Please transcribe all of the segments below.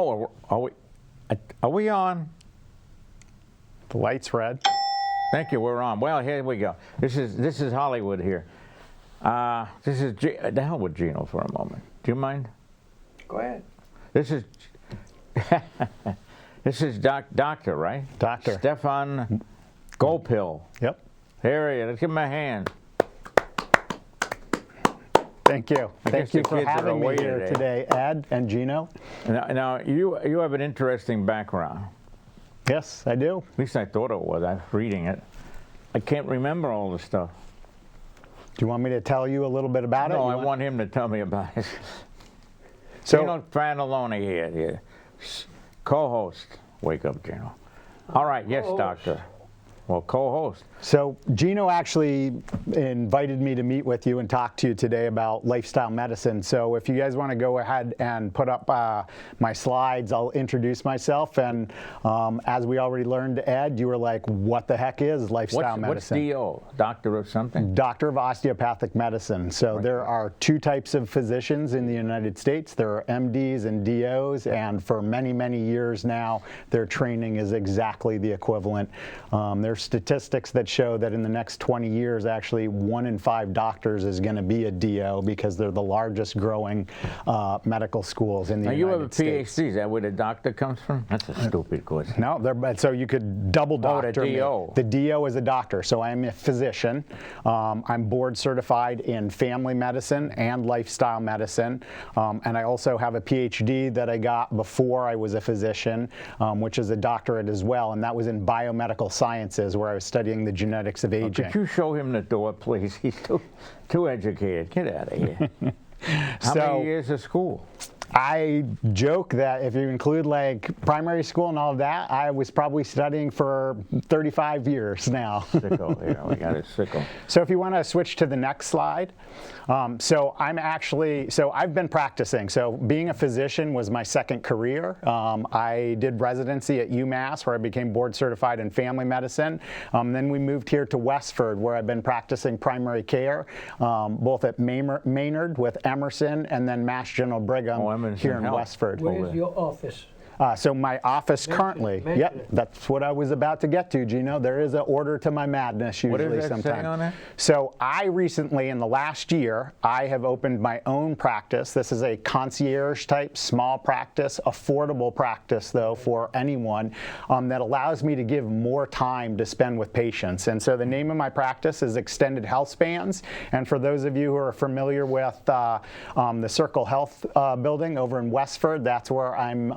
Oh, are we on? The light's red. Thank you. We're on. Well, here we go. This is Hollywood here. This is the hell with Gino for a moment. Do you mind? Go ahead. This is this is Doctor, right? Doctor Stefan Goupil. Yep. Here he is. Let's give him a hand. Thank you. Thank you for kids are having me away here today, Ed and Gino. Now you have an interesting background. Yes, I do. At least I thought it was. I was reading it. I can't remember all the stuff. Do you want me to tell you a little bit about it? No, I want him to tell me about it. So, Gino Franalone here. Co-host. Wake up, Gino. All right, yes, Doctor. Well, co-host. So Gino actually invited me to meet with you and talk to you today about lifestyle medicine. So if you guys want to go ahead and put up my slides, I'll introduce myself. And as we already learned, Ed, you were like, what the heck is lifestyle medicine? What's DO? Doctor of something? Doctor of Osteopathic Medicine. So there are two types of physicians in the United States. There are MDs and DOs, and for many, many years now, their training is exactly the equivalent. There's statistics that show that in the next 20 years, actually 1 in 5 doctors is going to be a DO because they're the largest growing medical schools in the United States. Now you have a PhD. Is that where the doctor comes from? That's a stupid question. No, so you could double doctor the DO. me. The DO is a doctor, so I am a physician. I'm board certified in family medicine and lifestyle medicine, and I also have a PhD that I got before I was a physician, which is a doctorate as well, and that was in biomedical sciences, where I was studying the genetics of aging. Could you show him the door, please? He's too educated. Get out of here. How many years of school? I joke that if you include like primary school and all of that, I was probably studying for 35 years now. Sicko, yeah, we got a sicko. So if you want to switch to the next slide. So I've been practicing. So being a physician was my second career. I did residency at UMass, where I became board certified in family medicine. Then we moved here to Westford, where I've been practicing primary care, both at Maynard with Emerson and then Mass General Brigham here in Westford. Where's your office? So my office currently, yep, that's what I was about to get to, Gino. There is an order to my madness usually sometimes. What does that say on it? So I recently, in the last year, I have opened my own practice. This is a concierge type, small practice, affordable practice though for anyone that allows me to give more time to spend with patients. And so the name of my practice is Extended Health Spans. And for those of you who are familiar with the Circle Health building over in Westford, that's where I'm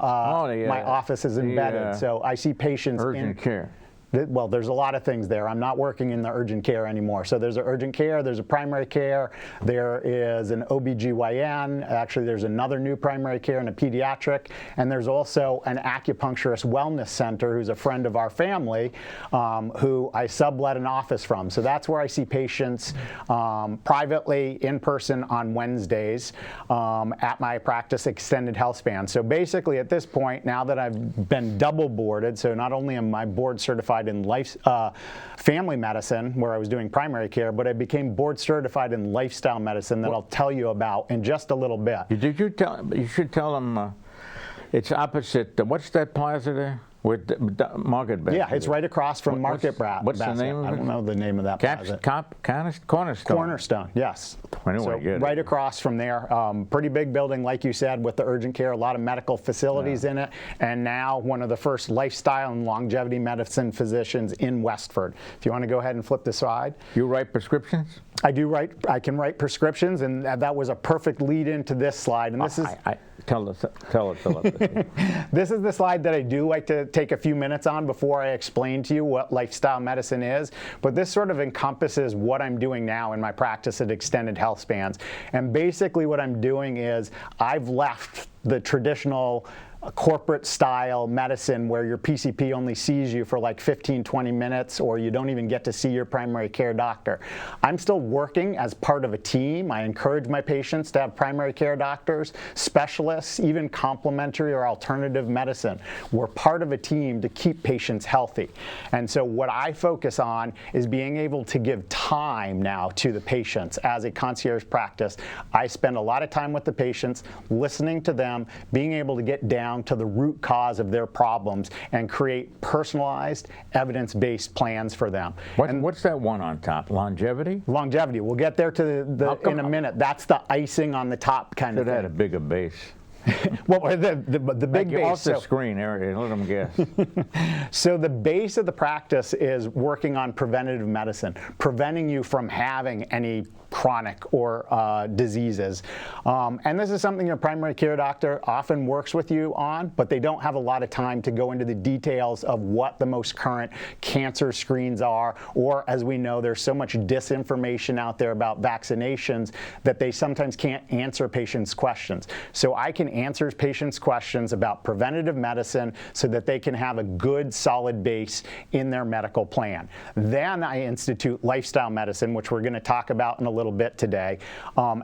my office is embedded, so I see patients urgent care. Well, there's a lot of things there. I'm not working in the urgent care anymore. So there's an urgent care, there's a primary care, there is an OBGYN, actually there's another new primary care and a pediatric, and there's also an acupuncturist wellness center who's a friend of our family who I sublet an office from. So that's where I see patients privately, in person on Wednesdays at my practice Extended Health Span. So basically at this point, now that I've been double boarded, so not only am I board certified in family medicine, where I was doing primary care, but I became board certified in lifestyle medicine that I'll tell you about in just a little bit. You should tell them it's opposite. What's that plaza there? With Market Basket. Yeah, it's right across from Market Basket. What's the name of it? I don't know the name of that plaza. Cornerstone. Cornerstone, yes. Anyway, so right across from there. Pretty big building, like you said, with the urgent care, a lot of medical facilities in it, and now one of the first lifestyle and longevity medicine physicians in Westford. If you want to go ahead and flip the slide. You write prescriptions? I can write prescriptions, and that was a perfect lead into this slide. And this is tell it, Philip. This is the slide that I do like to take a few minutes on before I explain to you what lifestyle medicine is. But this sort of encompasses what I'm doing now in my practice at Extended Health Spans. And basically what I'm doing is I've left the traditional corporate style medicine where your PCP only sees you for like 15, 20 minutes, or you don't even get to see your primary care doctor. I'm still working as part of a team. I encourage my patients to have primary care doctors, specialists, even complementary or alternative medicine. We're part of a team to keep patients healthy. And so what I focus on is being able to give time now to the patients. As a concierge practice, I spend a lot of time with the patients, listening to them, being able to get down down to the root cause of their problems and create personalized, evidence-based plans for them. What's that one on top? Longevity? Longevity. We'll get there to in a minute. That's the icing on the top kind of Should have thing. had a bigger base. Well, the big Get base. off the screen, Eric. Let them guess. So the base of the practice is working on preventative medicine, preventing you from having any chronic or diseases. And this is something a primary care doctor often works with you on, but they don't have a lot of time to go into the details of what the most current cancer screens are, or as we know, there's so much disinformation out there about vaccinations that they sometimes can't answer patients' questions. So I can answer patients' questions about preventative medicine so that they can have a good, solid base in their medical plan. Then I institute lifestyle medicine, which we're going to talk about in a little bit today,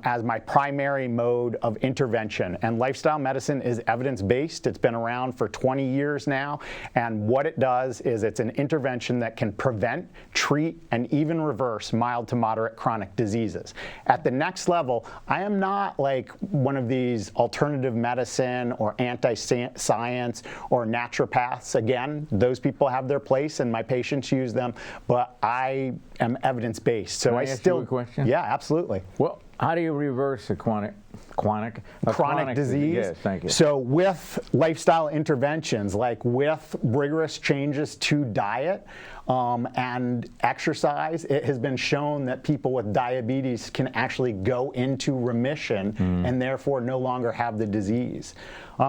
as my primary mode of intervention. And lifestyle medicine is evidence-based. It's been around for 20 years now. And what it does is it's an intervention that can prevent, treat, and even reverse mild to moderate chronic diseases. At the next level, I am not like one of these alternative medicine or anti-science or naturopaths. Again, those people have their place and my patients use them, but I am evidence-based. So Can I I ask still, you a question? yeah, absolutely. Well, how do you reverse a chronic disease. Yes, thank you. So with lifestyle interventions, like with rigorous changes to diet and exercise, it has been shown that people with diabetes can actually go into remission and therefore no longer have the disease.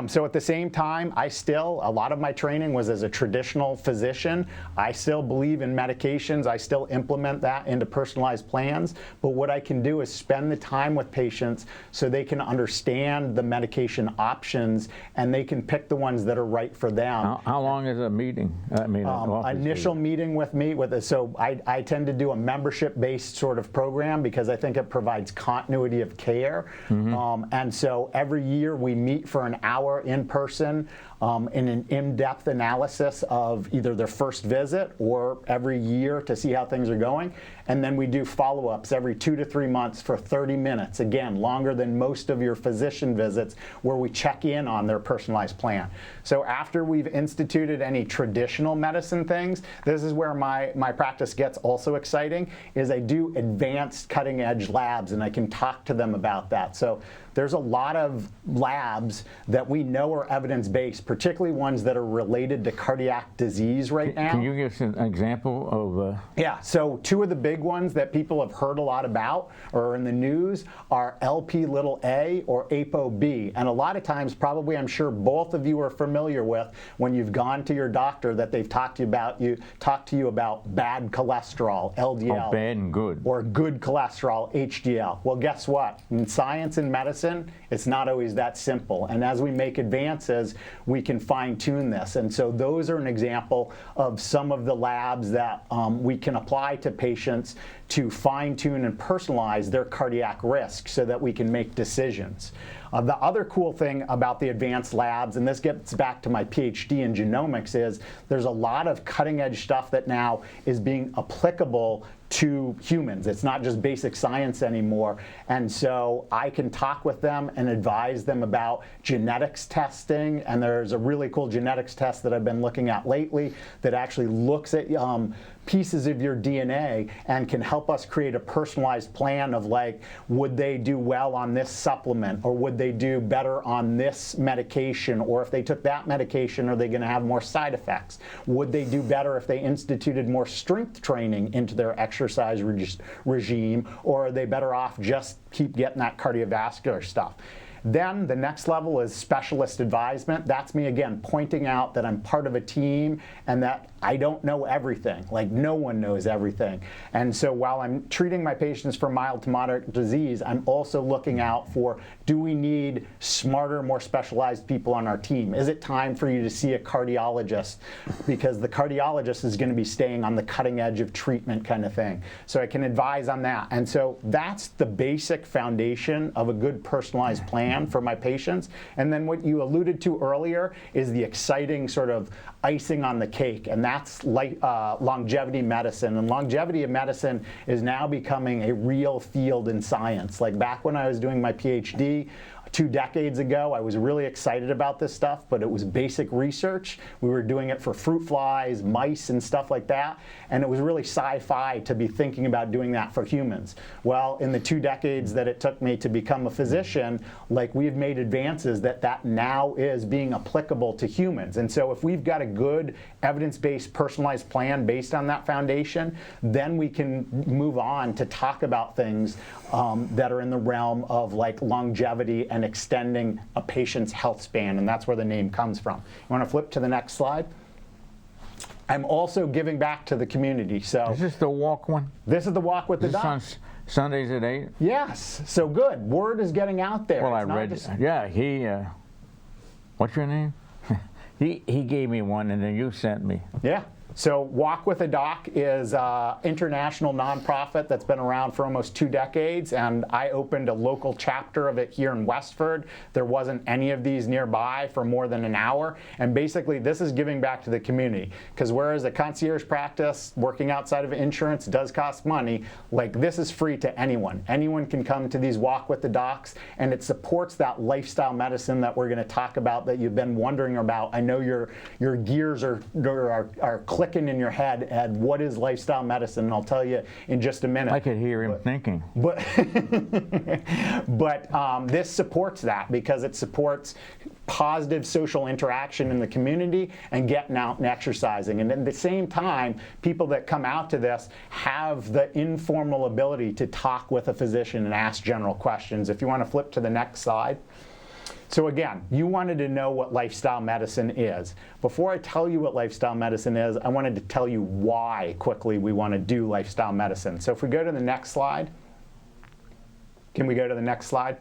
So at the same time, a lot of my training was as a traditional physician. I still believe in medications. I still implement that into personalized plans. But what I can do is spend the time with patients so they can understand the medication options and they can pick the ones that are right for them. How long is a meeting? I mean, an office Initial meeting with me, so I tend to do a membership-based sort of program because I think it provides continuity of care. And so every year we meet for an hour in person in an in-depth analysis of either their first visit or every year to see how things are going. And then we do follow-ups every 2 to 3 months for 30 minutes, again, longer than most of your physician visits, where we check in on their personalized plan. So after we've instituted any traditional medicine things, this is where my practice gets also exciting, is I do advanced cutting-edge labs, and I can talk to them about that. So there's a lot of labs that we know are evidence-based, particularly ones that are related to cardiac disease right now. Can you give us an example of? Yeah, so two of the big ones that people have heard a lot about or in the news are Lp(a) or ApoB. And a lot of times, probably I'm sure both of you are familiar with when you've gone to your doctor that they've talked to you about bad cholesterol, LDL. Oh, bad and good. Or good cholesterol, HDL. Well, guess what? In science and medicine, it's not always that simple. And as we make advances, we can fine-tune this. And so those are an example of some of the labs that we can apply to patients to fine-tune and personalize their cardiac risk so that we can make decisions. The other cool thing about the advanced labs, and this gets back to my PhD in genomics, is there's a lot of cutting-edge stuff that now is being applicable to humans. It's not just basic science anymore. And so I can talk with them and advise them about genetics testing. And there's a really cool genetics test that I've been looking at lately that actually looks at pieces of your DNA and can help us create a personalized plan of, like, would they do well on this supplement, or would they do better on this medication, or if they took that medication, are they going to have more side effects? Would they do better if they instituted more strength training into their exercise regime, or are they better off just keep getting that cardiovascular stuff? Then the next level is specialist advisement. That's me, again, pointing out that I'm part of a team and that I don't know everything. Like, no one knows everything. And so while I'm treating my patients for mild to moderate disease, I'm also looking out for, do we need smarter, more specialized people on our team? Is it time for you to see a cardiologist? Because the cardiologist is going to be staying on the cutting edge of treatment kind of thing. So I can advise on that. And so that's the basic foundation of a good personalized plan for my patients. And then what you alluded to earlier is the exciting sort of icing on the cake, and that's like longevity medicine. And longevity of medicine is now becoming a real field in science. Like back when I was doing my PhD, 2 decades ago. I was really excited about this stuff, but it was basic research. We were doing it for fruit flies, mice, and stuff like that, and it was really sci-fi to be thinking about doing that for humans. Well, in the 2 decades that it took me to become a physician, like, we've made advances that now is being applicable to humans. And so if we've got a good evidence-based personalized plan based on that foundation, then we can move on to talk about things that are in the realm of like longevity and extending a patient's health span, and that's where the name comes from. You want to flip to the next slide? I'm also giving back to the community. So Is this the walk one? this is the walk with the Is this on doc. Sundays at 8? Yes, so good. Word is getting out there. Well, I It's not read, just- yeah, he, what's your name? he gave me one, and then you sent me. Yeah. So Walk with a Doc is an international nonprofit that's been around for almost 2 decades, and I opened a local chapter of it here in Westford. There wasn't any of these nearby for more than an hour, and basically this is giving back to the community, because whereas a concierge practice working outside of insurance does cost money, like, this is free to anyone. Anyone can come to these Walk with the Docs, and it supports that lifestyle medicine that we're going to talk about that you've been wondering about. I know your gears are clicking in your head at what is lifestyle medicine, and I'll tell you in just a minute. I could hear him thinking. But this supports that, because it supports positive social interaction in the community and getting out and exercising. And at the same time, people that come out to this have the informal ability to talk with a physician and ask general questions. If you want to flip to the next slide. So again, you wanted to know what lifestyle medicine is. Before I tell you what lifestyle medicine is, I wanted to tell you why quickly we want to do lifestyle medicine. So if we go to the next slide, can we go to the next slide?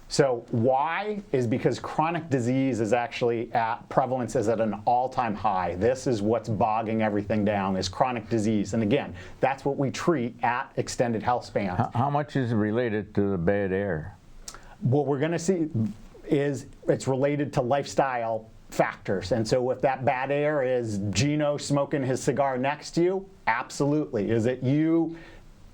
So why is because chronic disease is actually at prevalence is at an all-time high. This is what's bogging everything down, is chronic disease. And again, that's what we treat at extended health spans. How much is related to the bad air? What we're going to see is it's related to lifestyle factors. And so if that bad air is Gino smoking his cigar next to you, absolutely. Is it you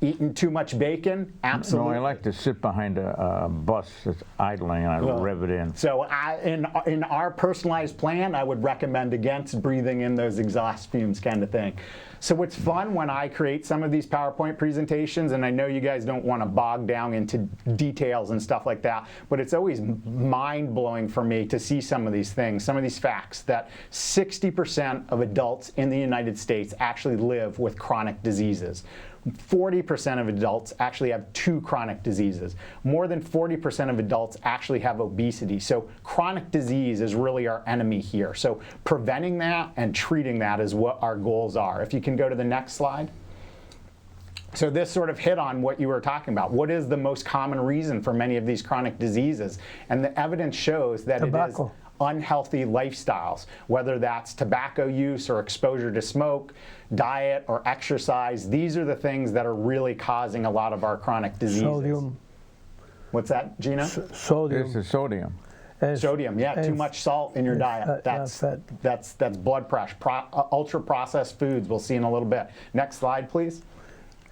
eating too much bacon? Absolutely. No, I like to sit behind a bus that's idling, and I rev it in. So in our personalized plan, I would recommend against breathing in those exhaust fumes kind of thing. So what's fun when I create some of these PowerPoint presentations, and I know you guys don't want to bog down into details and stuff like that, but it's always mind-blowing for me to see some of these things, some of these facts, that 60% of adults in the United States actually live with chronic diseases. 40% of adults actually have 2 chronic diseases. More than 40% of adults actually have obesity. So chronic disease is really our enemy here. So preventing that and treating that is what our goals are. If you can go to the next slide. So this sort of hit on what you were talking about. What is the most common reason for many of these chronic diseases? And the evidence shows that Tobacco. it is unhealthy lifestyles, whether that's tobacco use or exposure to smoke, diet or exercise. These are the things that are really causing a lot of our chronic diseases. Sodium. What's that, Gina? Sodium. This is sodium. And- Sodium, yeah, too and- much salt in your diet. fat. That's blood pressure. Ultra processed foods, we'll see in a little bit. Next slide, please.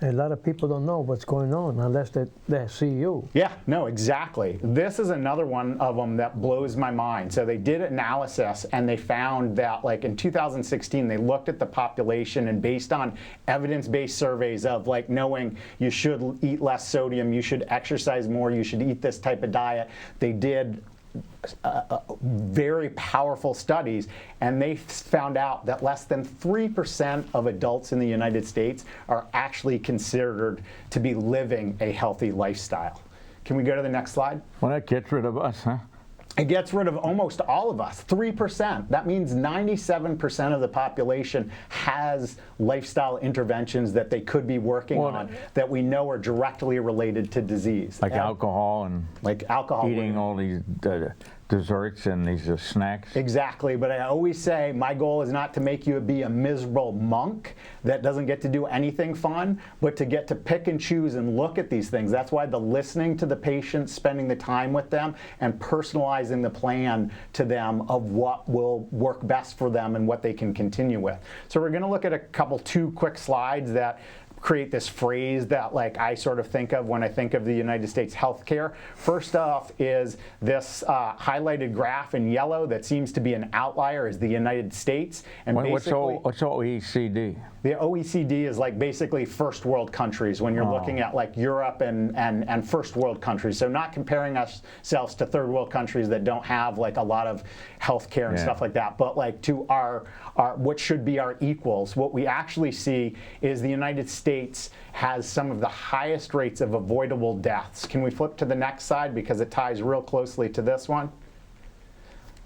A lot of people don't know what's going on unless they see you. Yeah, no, exactly. This is another one of them that blows my mind. So they did analysis, and they found that, like, in 2016, they looked at the population, and based on evidence-based surveys of, like, knowing you should eat less sodium, you should exercise more, you should eat this type of diet, they did very powerful studies, and they found out that less than 3% of adults in the United States are actually considered to be living a healthy lifestyle. Can we go to the next slide? Well, that gets rid of us, huh? It gets rid of almost all of us, 3%. That means 97% of the population has lifestyle interventions that they could be working on that we know are directly related to disease. Like alcohol and Like alcohol. eating all these desserts and these snacks. Exactly, but I always say my goal is not to make you be a miserable monk that doesn't get to do anything fun, but to get to pick and choose and look at these things. That's why the listening to the patient, spending the time with them, and personalizing the plan to them of what will work best for them and what they can continue with. So we're going to look at 2 quick slides that create this phrase that like I sort of think of when I think of the United States healthcare. First off is this highlighted graph in yellow that seems to be an outlier is the United States. And What's OECD? The OECD is like basically first world countries when you're looking at like Europe and first world countries. So not comparing ourselves to third world countries that don't have like a lot of healthcare and stuff like that, but like to our what should be our equals. What we actually see is the United States has some of the highest rates of avoidable deaths. Can we flip to the next slide because it ties real closely to this one?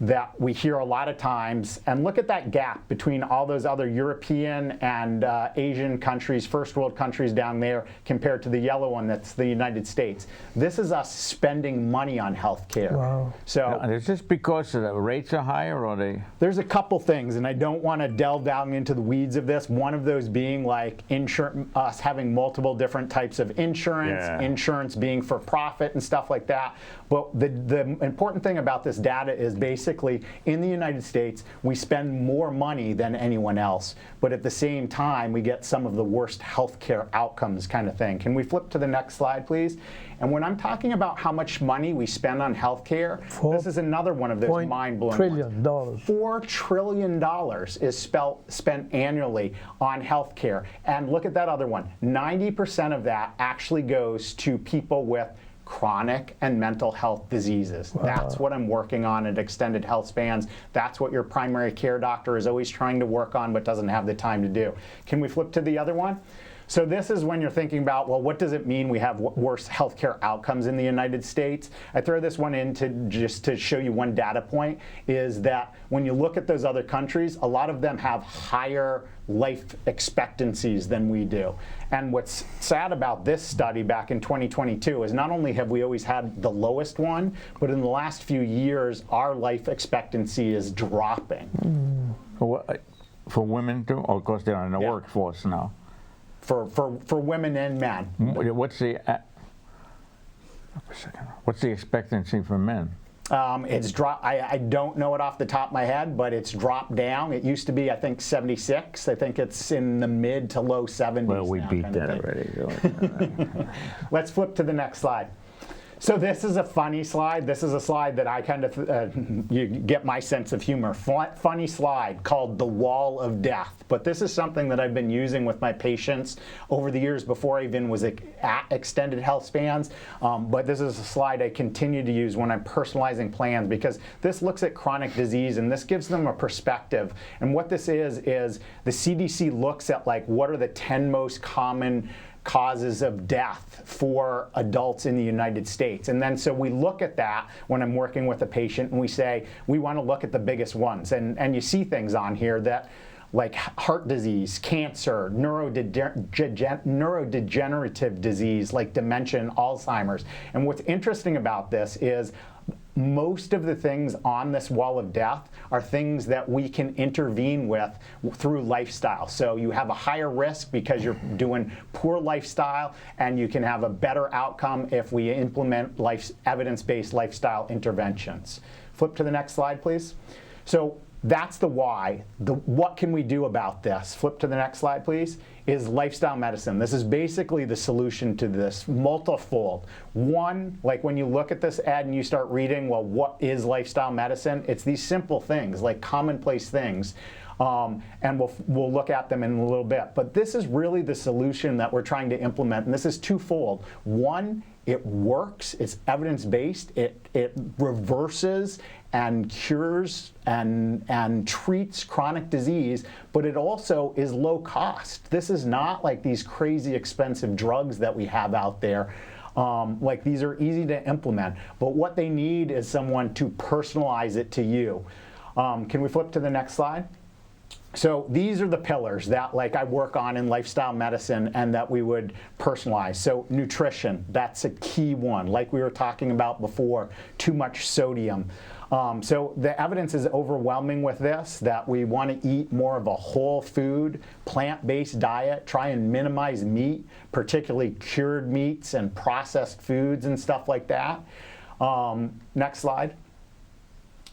That we hear a lot of times, and look at that gap between all those other European and Asian countries, first world countries down there, compared to the yellow one that's the United States. This is us spending money on healthcare. Wow. So Is this because the rates are higher, or they? there's a couple things, and I don't want to delve down into the weeds of this. One of those being like us having multiple different types of insurance, insurance being for profit and stuff like that. But the important thing about this data is basically in the United States, we spend more money than anyone else, but at the same time, we get some of the worst healthcare outcomes kind of thing. Can we flip to the next slide, please? And when I'm talking about how much money we spend on healthcare, this is another one of those mind-blowing $4 trillion. $4 trillion is spent annually on healthcare. And look at that other one. 90% of that actually goes to people with chronic and mental health diseases. Wow. That's what I'm working on at Extended Health Spans. That's what your primary care doctor is always trying to work on but doesn't have the time to do. Can we flip to the other one? So this is when you're thinking about, well, what does it mean we have worse healthcare outcomes in the United States? I throw this one in just to show you one data point, is that when you look at those other countries, a lot of them have higher life expectancies than we do. And what's sad about this study back in 2022 is not only have we always had the lowest one, but in the last few years, our life expectancy is dropping. For women too? Or of course they're in the workforce now. For women and men. What's the expectancy for men? It's dropped. I don't know it off the top of my head, but it's dropped down. It used to be, I think, 76. I think it's in the mid to low 70s. Well, we now, beat kind of that thing. already. Let's flip to the next slide. So this is a funny slide. This is a slide that I kind of, you get my sense of humor. Funny slide called the wall of death. But this is something that I've been using with my patients over the years before I even was at Extended Health Spans. But this is a slide I continue to use when I'm personalizing plans because this looks at chronic disease and this gives them a perspective. And what this is the CDC looks at like what are the 10 most common causes of death for adults in the United States. And then so we look at that when I'm working with a patient and we say, we want to look at the biggest ones. And you see things on here that like heart disease, cancer, neurodegenerative disease like dementia and Alzheimer's. And what's interesting about this is most of the things on this wall of death are things that we can intervene with through lifestyle. So you have a higher risk because you're doing poor lifestyle, and you can have a better outcome if we implement evidence-based lifestyle interventions. Flip to the next slide, please. So that's the why. What can we do about this? Flip to the next slide, please. Is lifestyle medicine. This is basically the solution to this, multifold. One, like when you look at this ad and you start reading, well, what is lifestyle medicine? It's these simple things, like commonplace things. And we'll look at them in a little bit. But this is really the solution that we're trying to implement, and this is twofold. One, it works, it's evidence-based, it reverses and cures and treats chronic disease, but it also is low cost. This is not like these crazy expensive drugs that we have out there. Like these are easy to implement, but what they need is someone to personalize it to you. Can we flip to the next slide? So these are the pillars that like I work on in lifestyle medicine and that we would personalize. So nutrition, that's a key one. Like we were talking about before, too much sodium. So the evidence is overwhelming with this, that we want to eat more of a whole food, plant-based diet, try and minimize meat, particularly cured meats and processed foods and stuff like that. Next slide.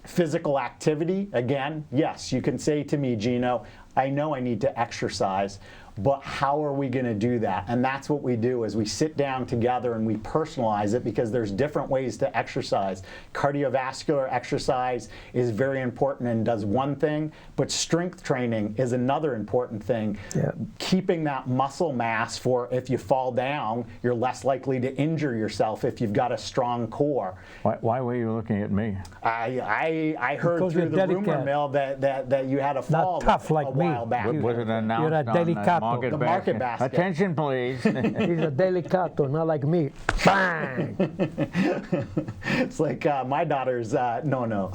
Physical activity, again, yes, you can say to me, Gino, I know I need to exercise, but how are we going to do that? And that's what we do is we sit down together and we personalize it, because there's different ways to exercise. Cardiovascular exercise is very important and does one thing, but strength training is another important thing. Yeah. Keeping that muscle mass for if you fall down, you're less likely to injure yourself if you've got a strong core. Why were you looking at me? I heard Because through you're the rumor delicate. mill that you had a fall tough like a me. while back. Was it announced You're a on the delicato. market The basket? market basket. Attention, please. He's a delicato, not like me. Bang! It's like my daughter's no.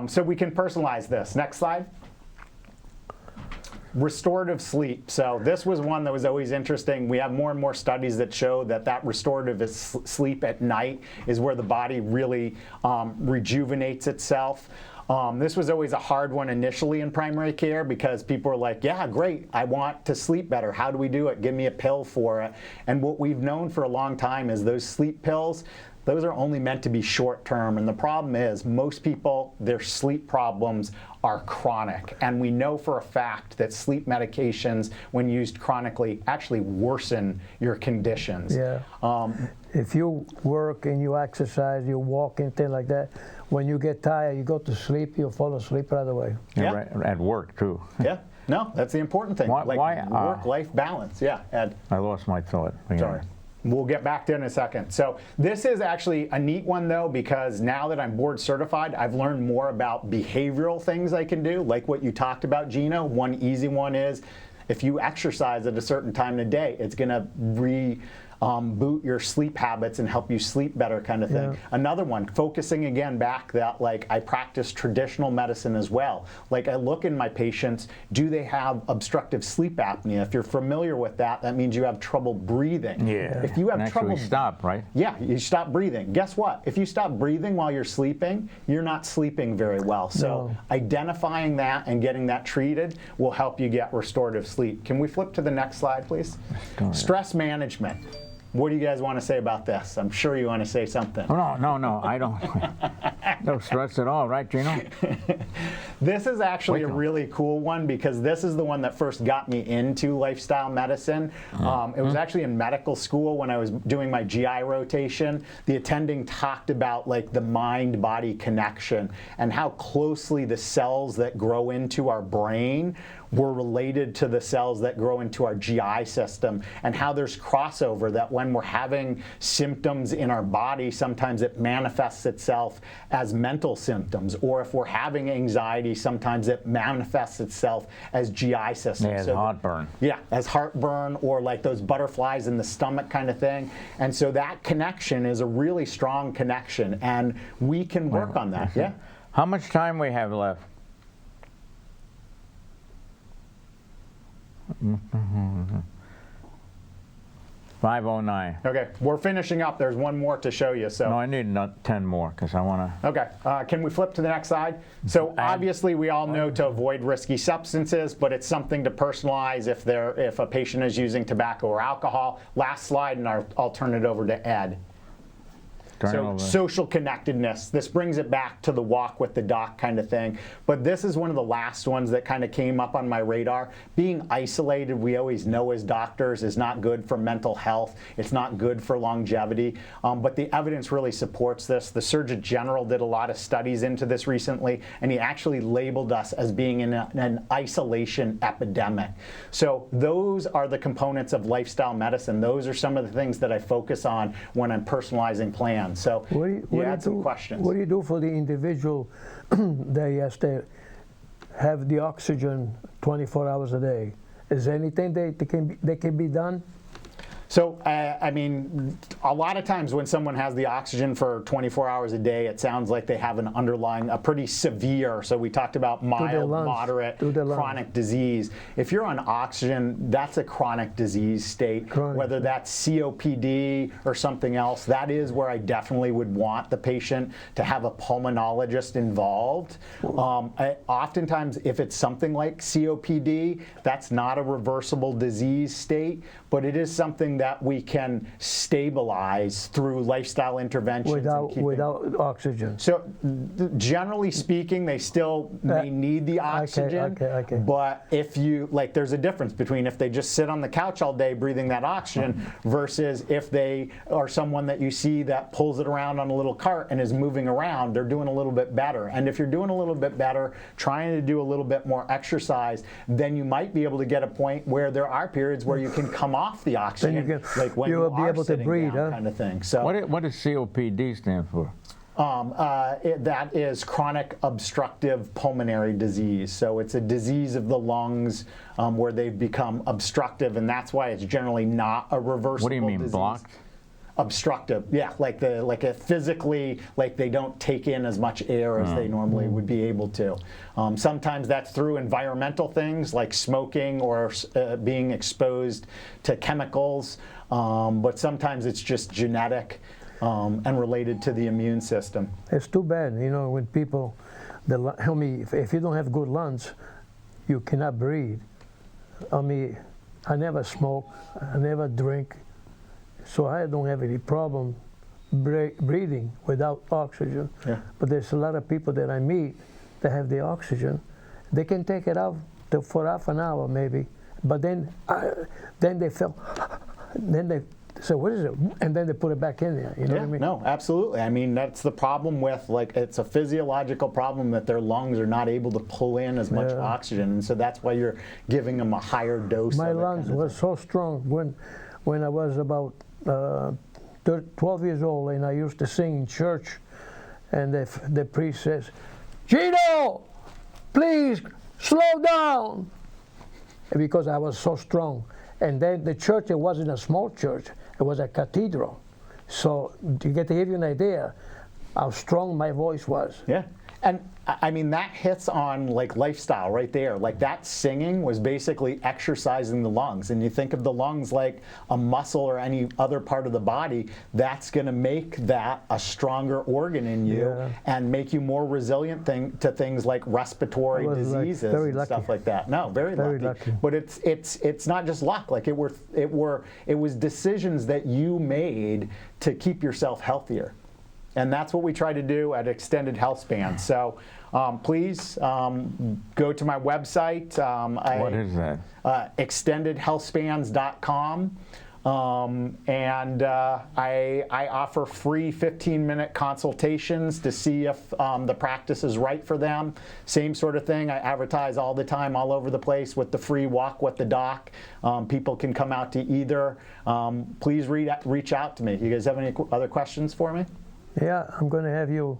So we can personalize this. Next slide. Restorative sleep. So this was one that was always interesting. We have more and more studies that show that restorative sleep at night is where the body really rejuvenates itself. This was always a hard one initially in primary care, because people were like, yeah, great, I want to sleep better. How do we do it? Give me a pill for it. And what we've known for a long time is those sleep pills, those are only meant to be short term. And the problem is most people, their sleep problems are chronic. And we know for a fact that sleep medications, when used chronically, actually worsen your conditions. Yeah. If you work and you exercise, you walk and things like that, when you get tired, you go to sleep, you fall asleep right away. Yeah. Right, at work, too. Yeah. No, that's the important thing. Why- Work-life balance. Yeah, Ed. I lost my thought. Sorry. We'll get back to it in a second. So this is actually a neat one, though, because now that I'm board certified, I've learned more about behavioral things I can do, like what you talked about, Gino. One easy one is if you exercise at a certain time of the day, it's going to boot your sleep habits and help you sleep better, kind of thing. Yeah. Another one, focusing again back that like I practice traditional medicine as well. Like I look in my patients, do they have obstructive sleep apnea? If you're familiar with that, that means you have trouble breathing. Yeah. If you have and trouble, actually stop, right? yeah, you stop breathing. Guess what? If you stop breathing while you're sleeping, you're not sleeping very well. So No. identifying that and getting that treated will help you get restorative sleep. Can we flip to the next slide, please? Stress management. What do you guys want to say about this? I'm sure you want to say something. Oh, no, I don't. No stress at all, right, Gino? This is actually a Wake up. really cool one, because this is the one that first got me into lifestyle medicine. It was actually in medical school when I was doing my GI rotation. The attending talked about like the mind-body connection and how closely the cells that grow into our brain were related to the cells that grow into our GI system, and how there's crossover, that when we're having symptoms in our body, sometimes it manifests itself as mental symptoms, or if we're having anxiety, sometimes it manifests itself as GI systems. Yeah, So- heartburn. yeah, as heartburn, or like those butterflies in the stomach kind of thing. And so that connection is a really strong connection, and we can work on that. Yeah. How much time we have left? $5:09. Okay, we're finishing up. There's one more to show you. So. No, I need 10 more because I want to. Okay, can we flip to the next slide? So obviously we all know to avoid risky substances, but it's something to personalize if a patient is using tobacco or alcohol. Last slide, and I'll turn it over to Ed. So social connectedness, this brings it back to the walk with the doc kind of thing. But this is one of the last ones that kind of came up on my radar. Being isolated, we always know as doctors, is not good for mental health. It's not good for longevity. But the evidence really supports this. The Surgeon General did a lot of studies into this recently, and he actually labeled us as being in an isolation epidemic. So those are the components of lifestyle medicine. Those are some of the things that I focus on when I'm personalizing plans. So you had some questions. What do you do for the individual that has to have the oxygen 24 hours a day? Is there anything that can be done? So, I mean, a lot of times when someone has the oxygen for 24 hours a day, it sounds like they have an underlying, a pretty severe, so we talked about mild, moderate, chronic disease. If you're on oxygen, that's a chronic disease state, whether that's COPD or something else. That is where I definitely would want the patient to have a pulmonologist involved. Oftentimes, if it's something like COPD, that's not a reversible disease state, but it is something that we can stabilize through lifestyle interventions. Without oxygen. So generally speaking, they still may need the oxygen, okay. but if you, like, there's a difference between if they just sit on the couch all day breathing that oxygen versus if they are someone that you see that pulls it around on a little cart and is moving around, they're doing a little bit better. And if you're doing a little bit better, trying to do a little bit more exercise, then you might be able to get a point where there are periods where you can come off the oxygen, like when you will be are able to sitting breathe, down, huh? kind of thing. So What does COPD stand for? that is chronic obstructive pulmonary disease. So it's a disease of the lungs where they've become obstructive, and that's why it's generally not a reversible What do you mean, disease. blocked? Obstructive, yeah, like a physically, like they don't take in as much air as they normally would be able to. Sometimes that's through environmental things like smoking or being exposed to chemicals, but sometimes it's just genetic and related to the immune system. It's too bad, when people, if you don't have good lungs, you cannot breathe. I never smoke, I never drink, so I don't have any problem breathing without oxygen. Yeah. But there's a lot of people that I meet that have the oxygen. They can take it out for half an hour maybe, but then they feel, then they say, what is it? And then they put it back in there, you know what I mean? No, absolutely. I mean, that's the problem with, like, it's a physiological problem that their lungs are not able to pull in as much oxygen, and so that's why you're giving them a higher dose. My of it, lungs kind of were thing. so strong when I was about 12 years old, and I used to sing in church, and the priest says, Gino, please slow down, because I was so strong. And then the church, it wasn't a small church, it was a cathedral. So to give you an idea how strong my voice was. Yeah. And I mean, that hits on like lifestyle right there. Like that singing was basically exercising the lungs. And you think of the lungs like a muscle or any other part of the body, that's going to make that a stronger organ in you and make you more resilient to things like respiratory diseases and stuff like that. No, very lucky. But it's not just luck. Like it was decisions that you made to keep yourself healthier. And that's what we try to do at Extended Health Span. So please go to my website. What is that? extendedhealthspans.com. I offer free 15-minute consultations to see if the practice is right for them. Same sort of thing. I advertise all the time, all over the place with the free walk with the doc. People can come out to either. Please reach out to me. You guys have any other questions for me? Yeah, I'm going to have you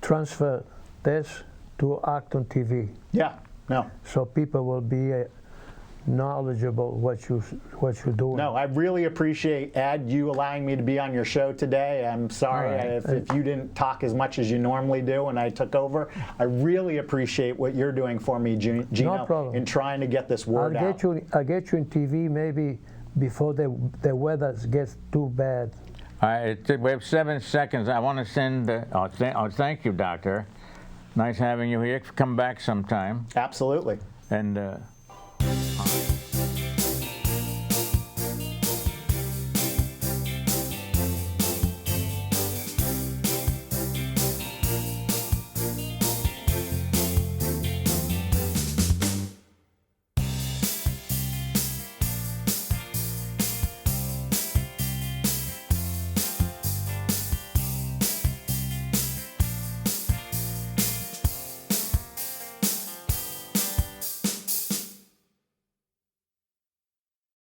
transfer this to Acton TV. Yeah, no. So people will be knowledgeable what you're doing. No, I really appreciate, Ed, you allowing me to be on your show today. I'm sorry if you didn't talk as much as you normally do when I took over. I really appreciate what you're doing for me, Gino, No problem. in trying to get this word out. I'll get you in TV maybe before the weather gets too bad. All right, we have 7 seconds. I want to send, thank you, Doctor. Nice having you here. Come back sometime. Absolutely. And